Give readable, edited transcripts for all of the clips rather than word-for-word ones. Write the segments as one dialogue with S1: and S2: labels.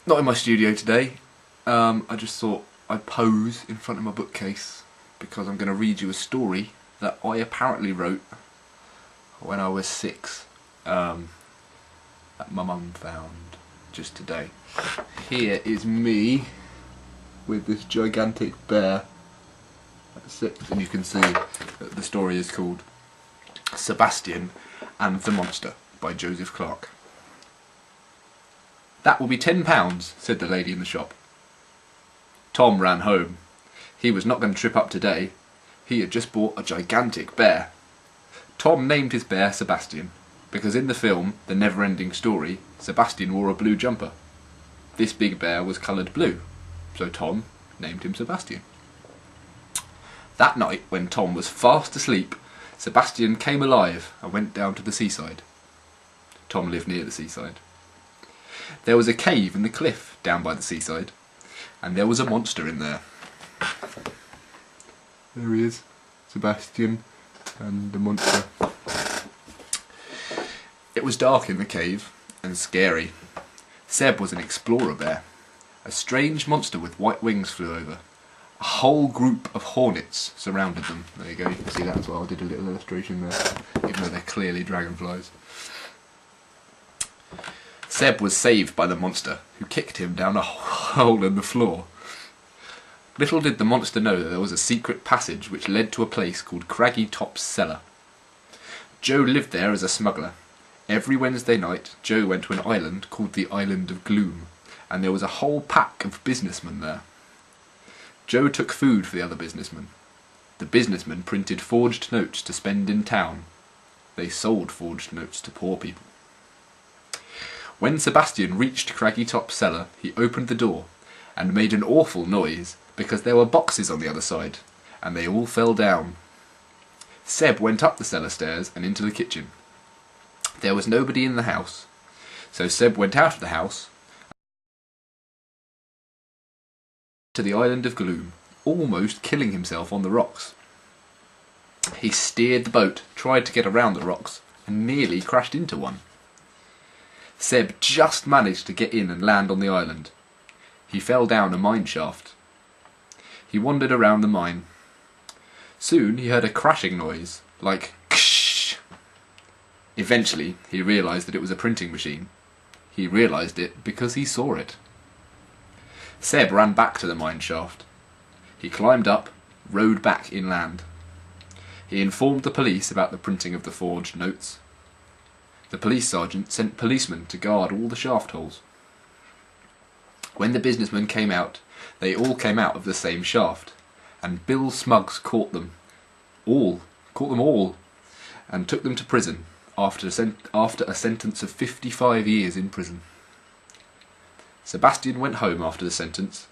S1: Not in my studio today. I just thought I'd pose in front of my bookcase because I'm going to read you a story that I apparently wrote when I was 6 that my mum found just today. Here is me with this gigantic bear at 6, and you can see that the story is called Sebastian and the Monster by Joseph Clark. "That will be £10, said the lady in the shop. Tom ran home. He was not going to trip up today. He had just bought a gigantic bear. Tom named his bear Sebastian, because in the film The Never-Ending Story, Sebastian wore a blue jumper. This big bear was coloured blue, so Tom named him Sebastian. That night, when Tom was fast asleep, Sebastian came alive and went down to the seaside. Tom lived near the seaside. There was a cave in the cliff down by the seaside, and there was a monster in there." There he is, Sebastian and the Monster. "It was dark in the cave, and scary. Seb was an explorer bear. A strange monster with white wings flew over. A whole group of hornets surrounded them." There you go, you can see that as well. I did a little illustration there, even though they're clearly dragonflies. "Seb was saved by the monster, who kicked him down a hole in the floor. Little did the monster know that there was a secret passage which led to a place called Craggy Top's Cellar. Joe lived there as a smuggler. Every Wednesday night, Joe went to an island called the Island of Gloom, and there was a whole pack of businessmen there. Joe took food for the other businessmen. The businessmen printed forged notes to spend in town. They sold forged notes to poor people. When Sebastian reached Craggy Top's cellar, he opened the door and made an awful noise because there were boxes on the other side, and they all fell down. Seb went up the cellar stairs and into the kitchen. There was nobody in the house, so Seb went out of the house to the Island of Gloom, almost killing himself on the rocks. He steered the boat, tried to get around the rocks, and nearly crashed into one. Seb just managed to get in and land on the island. He fell down a mine shaft. He wandered around the mine. Soon he heard a crashing noise, like ksh. Eventually he realised that it was a printing machine. He realised it because he saw it. Seb ran back to the mine shaft. He climbed up, rowed back inland. He informed the police about the printing of the forged notes. The police sergeant sent policemen to guard all the shaft holes. When the businessmen came out, they all came out of the same shaft, and Bill Smuggs caught them all, and took them to prison after a sentence of 55 years in prison. Sebastian went home after the sentence,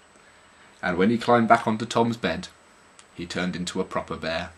S1: and when he climbed back onto Tom's bed, he turned into a proper bear.